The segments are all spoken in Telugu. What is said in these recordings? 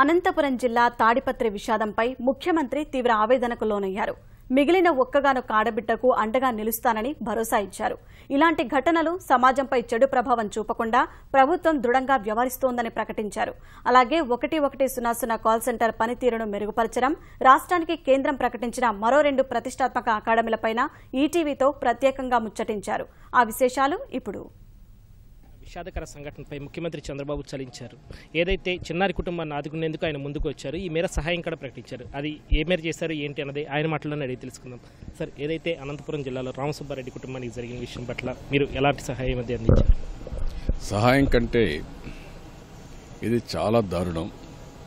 అనంతపురం జిల్లా తాడిపత్రి విషాదంపై ముఖ్యమంత్రి తీవ్ర ఆవేదనకు లోనయ్యారు. మిగిలిన ఒక్కగానొక్క ఆడబిడ్డకు అండగా నిలుస్తానని భరోసా ఇచ్చారు. ఇలాంటి ఘటనలు సమాజంపై చెడు ప్రభావం చూపకుండా ప్రభుత్వం దృఢంగా వ్యవహరిస్తోందని ప్రకటించారు. అలాగే 1100 కాల్ సెంటర్ పనితీరును మెరుగుపరచడం, రాష్ట్రానికి కేంద్రం ప్రకటించిన మరో 2 ప్రతిష్టాత్మక అకాడమీలపైన ఈటీవీతో ప్రత్యేకంగా ముచ్చటించారు. ఆ విశేషాలు ఇప్పుడు. విషాదకర సంఘటనపై ముఖ్యమంత్రి చంద్రబాబు చలించారు. ఏదైతే చిన్నారి కుటుంబాన్ని ఆదుకునేందుకు ఆయన ముందుకు వచ్చారు, ఈ మేర సహాయం కూడా ప్రకటించారు. అది ఏ మేర చేశారు ఏంటి అన్నది ఆయన మాటల్లోనే అడిగి తెలుసుకుందాం. సార్, ఏదైతే అనంతపురం జిల్లాలో రామసుబ్బారెడ్డి కుటుంబానికి జరిగిన విషయం పట్ల మీరు ఎలాంటి సహాయం అది అందించారు? సహాయం కంటే ఇది చాలా దారుణం.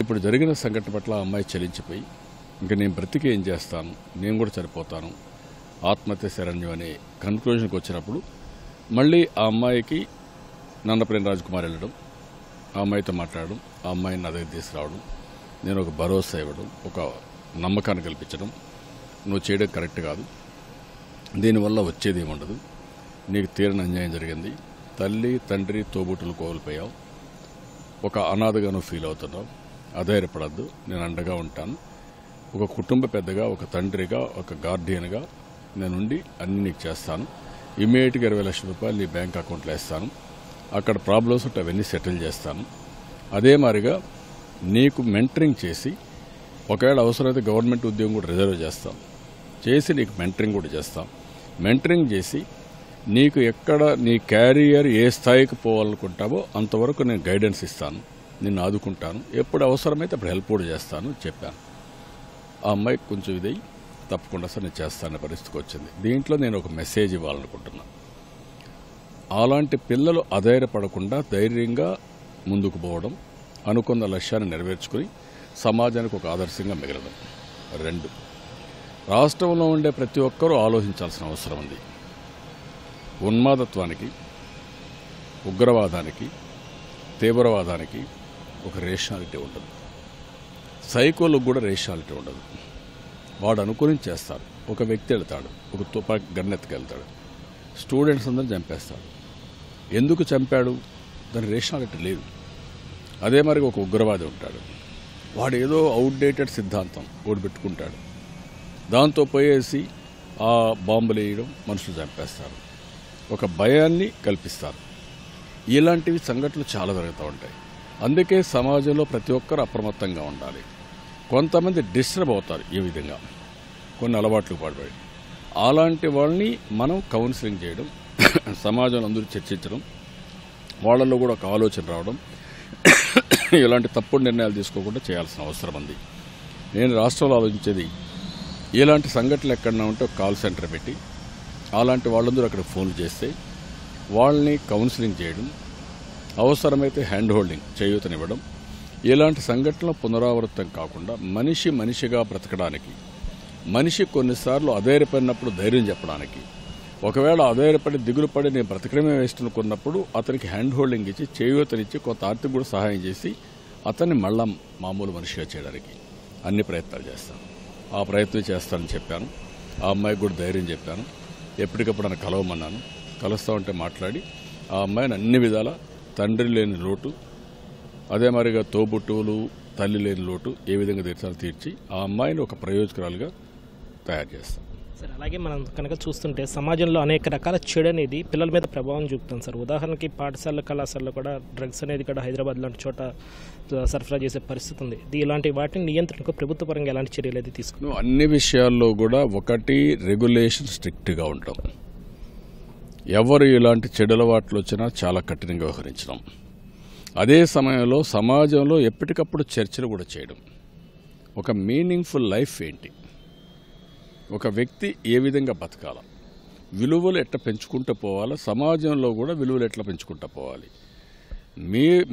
ఇప్పుడు జరిగిన సంఘటన పట్ల అమ్మాయి చలించిపోయి ఇంకా నేను బ్రతికి ఏం చేస్తాను, నేను కూడా చనిపోతాను, ఆత్మహత్య శరణ్యం అనే కన్క్లూజన్కి వచ్చినప్పుడు మళ్ళీ ఆ అమ్మాయికి నన్నపనేని రాజకుమార్ వెళ్ళడం, ఆ అమ్మాయితో మాట్లాడడం, ఆ అమ్మాయిని నా దగ్గర తీసుకురావడం, నేను ఒక భరోసా ఇవ్వడం, ఒక నమ్మకాన్ని కల్పించడం, నువ్వు చేయడం కరెక్ట్ కాదు, దీనివల్ల వచ్చేది ఏముండదు, నీకు తీరని అన్యాయం జరిగింది, తల్లి తండ్రి తోబుట్టులు కోల్పోయావు, ఒక అనాథగా నువ్వు ఫీల్ అవుతున్నావు, అధైర్యపడద్దు, నేను అండగా ఉంటాను, ఒక కుటుంబ పెద్దగా, ఒక తండ్రిగా, ఒక గార్డియన్గా నేనుండి అన్ని నీకు చేస్తాను, ఇమ్మీడియట్గా 20 లక్షల రూపాయలు నీ బ్యాంక్ అకౌంట్లో వేస్తాను, అక్కడ ప్రాబ్లమ్స్ ఉంటే అవన్నీ సెటిల్ చేస్తాను, అదే మాదిరిగా నీకు మెంటరింగ్ చేసి ఒకవేళ అవసరమైతే గవర్నమెంట్ ఉద్యోగం కూడా రిజర్వ్ చేస్తాం చేసి నీకు మెంటరింగ్ కూడా చేస్తాం, మెంటరింగ్ చేసి నీకు ఎక్కడ నీ క్యారియర్ ఏ స్థాయికి పోవాలనుకుంటావో అంతవరకు నేను గైడెన్స్ ఇస్తాను, నిన్ను ఆదుకుంటాను, ఎప్పుడు అవసరమైతే అప్పుడు హెల్ప్ కూడా చేస్తాను చెప్పాను. ఆ అమ్మాయికి కొంచెం ఇదై తప్పకుండా సార్ నేను చేస్తాననే పరిస్థితికి వచ్చింది. దీంట్లో నేను ఒక మెసేజ్ ఇవ్వాలనుకుంటున్నాను. అలాంటి పిల్లలు అధైర్యపడకుండా ధైర్యంగా ముందుకు పోవడం, అనుకున్న లక్ష్యాన్ని నెరవేర్చుకుని సమాజానికి ఒక ఆదర్శంగా మిగలడం. 2, రాష్ట్రంలో ఉండే ప్రతి ఒక్కరూ ఆలోచించాల్సిన అవసరం ఉంది. ఉన్మాదత్వానికి, ఉగ్రవాదానికి, తీవ్రవాదానికి ఒక రేషనాలిటీ ఉండదు. సైకోలకు కూడా రేషనాలిటీ ఉండదు. వాడు అనుకుని చేస్తారు. ఒక వ్యక్తి వెళ్తాడు, ఒక తుపాకి గన్నెత్తుకెళ్తాడు, స్టూడెంట్స్ అందరూ చంపేస్తాడు. ఎందుకు చంపాడు? దాని రేషనాలిటీ లేదు. అదే మరి ఒక ఉగ్రవాది ఉంటాడు, వాడు ఏదో అవుట్డేటెడ్ సిద్ధాంతం ఓడి పెట్టుకుంటాడు, దాంతో పోయేసి ఆ బాంబులు వేయడం, మనుషులు చంపేస్తారు, ఒక భయాన్ని కల్పిస్తారు. ఇలాంటివి సంఘటనలు చాలా జరుగుతూ ఉంటాయి. అందుకే సమాజంలో ప్రతి ఒక్కరు అప్రమత్తంగా ఉండాలి. కొంతమంది డిస్టర్బ్ అవుతారు ఈ విధంగా కొన్ని అలవాట్లు పడిపోయి. అలాంటి వాళ్ళని మనం కౌన్సిలింగ్ చేయడం, సమాజంలో అందరూ చర్చించడం, వాళ్ళల్లో కూడా ఒక ఆలోచన రావడం, ఇలాంటి తప్పుడు నిర్ణయాలు తీసుకోకుండా చేయాల్సిన అవసరం ఉంది. నేను రాష్ట్రంలో ఆలోచించేది, ఇలాంటి సంఘటనలు ఎక్కడన్నా ఉంటే ఒక కాల్ సెంటర్ పెట్టి అలాంటి వాళ్ళందరూ అక్కడ ఫోన్లు చేస్తే వాళ్ళని కౌన్సిలింగ్ చేయడం, అవసరమైతే హ్యాండ్ హోల్డింగ్ చేయూతనివ్వడం, ఇలాంటి సంఘటనలు పునరావృతం కాకుండా మనిషి మనిషిగా బ్రతకడానికి, మనిషి కొన్నిసార్లు అధైర్యపడినప్పుడు ధైర్యం చెప్పడానికి, ఒకవేళ అధైర్యపడి దిగులు పడి నేను బ్రతకడమే వేస్ట్ అనుకున్నప్పుడు అతనికి హ్యాండ్ హోల్డింగ్ ఇచ్చి చేయూతనిచ్చి కొంత ఆర్థిక కూడా సహాయం చేసి అతన్ని మళ్ళా మామూలు మనిషిగా చేయడానికి అన్ని ప్రయత్నాలు చేస్తాను. ఆ ప్రయత్నం చేస్తానని చెప్పాను. ఆ అమ్మాయికి కూడా ధైర్యం చెప్పాను. ఎప్పటికప్పుడు నన్ను కలవమన్నాను. కలుస్తూ ఉంటే మాట్లాడి ఆ అమ్మాయిని అన్ని విధాల తండ్రి లేని లోటు, అదే మరిగా తోబుట్టువులు తల్లి లేని లోటు ఏ విధంగా తీర్చాలో తీర్చి ఆ అమ్మాయిని ఒక ప్రయోజకురాలుగా తయారు చేస్తాం. సార్, అలాగే మనం కనుక చూస్తుంటే సమాజంలో అనేక రకాల చెడు అనేది పిల్లల మీద ప్రభావం చూపుతుంది సార్. ఉదాహరణకి పాఠశాల కళాశాలలో కూడా డ్రగ్స్ అనేది కూడా హైదరాబాద్ లాంటి చోట సరఫరా చేసే పరిస్థితి ఉంది. ఇలాంటి వాటిని నియంత్రణకు ప్రభుత్వ పరంగా ఎలాంటి చర్యలు అయితే తీసుకున్నాం? అన్ని విషయాల్లో కూడా ఒకటి రెగ్యులేషన్ స్ట్రిక్ట్గా ఉంటాం. ఎవరు ఇలాంటి చెడు అలవాట్లు వచ్చినా చాలా కఠినంగా వ్యవహరించడం. అదే సమయంలో సమాజంలో ఎప్పటికప్పుడు చర్చలు కూడా చేయడం. ఒక మీనింగ్ఫుల్ లైఫ్ ఏంటి, ఒక వ్యక్తి ఏ విధంగా బతకాల, విలువలు ఎట్లా పెంచుకుంటూ పోవాలా, సమాజంలో కూడా విలువలు ఎట్లా పెంచుకుంటూ పోవాలి,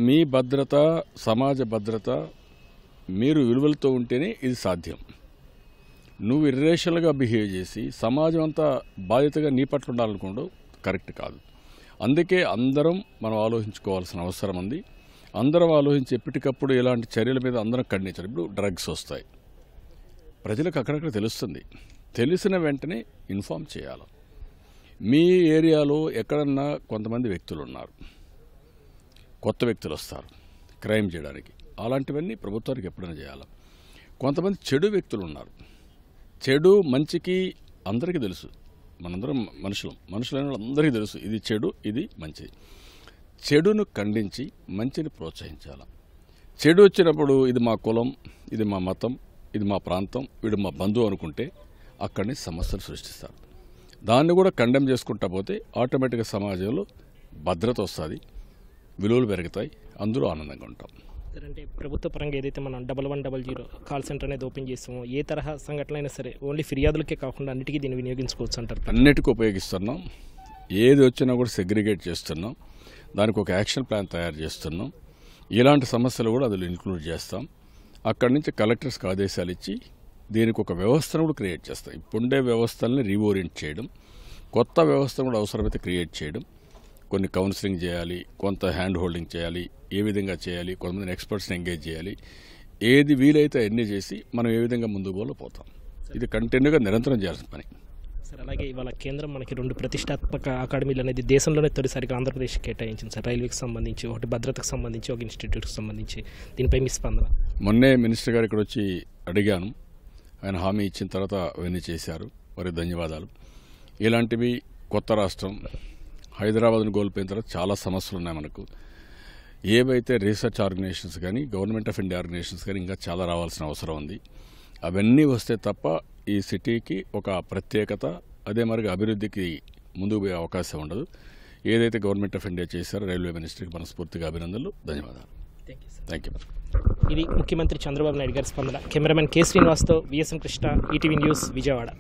మీ భద్రత, సమాజ భద్రత, మీరు విలువలతో ఉంటేనే ఇది సాధ్యం. నువ్వు ఇర్రేషనల్గా బిహేవ్ చేసి సమాజం అంతా బాధ్యతగా నీ పట్ల ఉండాలనుకోవడం కరెక్ట్ కాదు. అందుకే అందరం మనం ఆలోచించుకోవాల్సిన అవసరం ఉంది. అందరం ఆలోచించి ఎప్పటికప్పుడు ఇలాంటి చర్యల మీద అందరం ఖండించాలి. ఇప్పుడు డ్రగ్స్ వస్తాయి, ప్రజలకు అక్కడక్కడ తెలుస్తుంది, తెలిసిన వెంటనే ఇన్ఫామ్ చేయాలి. మీ ఏరియాలో ఎక్కడన్నా కొంతమంది వ్యక్తులు ఉన్నారు, కొత్త వ్యక్తులు వస్తారు క్రైమ్ చేయడానికి, అలాంటివన్నీ ప్రభుత్వానికి ఎప్పుడైనా చేయాలి. కొంతమంది చెడు వ్యక్తులు ఉన్నారు. చెడు మంచికి అందరికీ తెలుసు. మనందరం మనుషులైన అందరికీ తెలుసు ఇది చెడు, ఇది మంచిది. చెడును ఖండించి మంచిని ప్రోత్సహించాలి. చెడు వచ్చినప్పుడు ఇది మా కులం, ఇది మా మతం, ఇది మా ప్రాంతం, వీడు మా బంధువు అనుకుంటే అక్కడిని సమస్యలు సృష్టిస్తారు. దాన్ని కూడా కండెమ్ చేసుకుంటా పోతే ఆటోమేటిక్గా సమాజంలో భద్రత వస్తుంది, విలువలు పెరుగుతాయి, అందులో ఆనందంగా ఉంటాం. అంటే ప్రభుత్వ పరంగా ఏదైతే మనం 1100 కాల్ సెంటర్ అనేది ఓపెన్ చేస్తామో ఏ తరహా సంఘటన అయినా సరే ఓన్లీ ఫిర్యాదులకే కాకుండా అన్నిటికీ దీన్ని వినియోగించుకోవచ్చు అంటారు? అన్నిటికీ ఉపయోగిస్తున్నాం. ఏది వచ్చినా కూడా సెగ్రిగేట్ చేస్తున్నాం. దానికి ఒక యాక్షన్ ప్లాన్ తయారు చేస్తున్నాం. ఇలాంటి సమస్యలు కూడా అందులో ఇంక్లూడ్ చేస్తాం. అక్కడి నుంచి కలెక్టర్స్కి ఆదేశాలు ఇచ్చి దీనికి ఒక వ్యవస్థను కూడా క్రియేట్ చేస్తాం. ఇప్పుడుండే వ్యవస్థల్ని రీఓరియంట్ చేయడం, కొత్త వ్యవస్థను కూడా అవసరమైతే క్రియేట్ చేయడం, కొన్ని కౌన్సిలింగ్ చేయాలి, కొంత హ్యాండ్ హోల్డింగ్ చేయాలి, ఏ విధంగా చేయాలి, కొంతమంది ఎక్స్పర్ట్స్ని ఎంగేజ్ చేయాలి, ఏది వీలైతే అన్నీ చేసి మనం ఏ విధంగా ముందుకు పోతాం. ఇది కంటిన్యూగా నిరంతరం చేయాల్సిన పని. సార్ అలాగే ఇవాళ కేంద్రం మనకి 2 ప్రతిష్టాత్మక అకాడమీలు అనేది దేశంలోనే తొలిసారిగా ఆంధ్రప్రదేశ్కి కేటాయించింది సార్. రైల్వేకి సంబంధించి ఒకటి, భద్రతకు సంబంధించి ఒక, ఇన్స్టిట్యూట్కి సంబంధించి. దీనిపై మీ స్పందన? మొన్నే మినిస్టర్ గారు ఇక్కడ వచ్చి అడిగాను, ఆయన హామీ ఇచ్చిన తర్వాత అవన్నీ చేశారు, వారికి ధన్యవాదాలు. ఇలాంటివి కొత్త రాష్ట్రం హైదరాబాద్ను కోల్పోయిన తర్వాత చాలా సమస్యలు ఉన్నాయి మనకు. ఏవైతే రీసెర్చ్ ఆర్గనైజేషన్స్ కానీ గవర్నమెంట్ ఆఫ్ ఇండియా ఆర్గనైజేషన్స్ కానీ ఇంకా చాలా రావాల్సిన అవసరం ఉంది. అవన్నీ వస్తే తప్ప ఈ సిటీకి ఒక ప్రత్యేకత, అదే మరిగా అభివృద్ధికి ముందుకు పోయే అవకాశం ఉండదు. ఏదైతే గవర్నమెంట్ ఆఫ్ ఇండియా చేశారో రైల్వే మినిస్టర్కి మనస్ఫూర్తిగా అభినందనలు, ధన్యవాదాలు. Thank you. ఇది ముఖ్యమంత్రి చంద్రబాబు నాయుడు గారి స్పందన. కెమెరామెన్ కె శ్రీనివాస్తో VSM Krishna, ETV news, Vijayawada.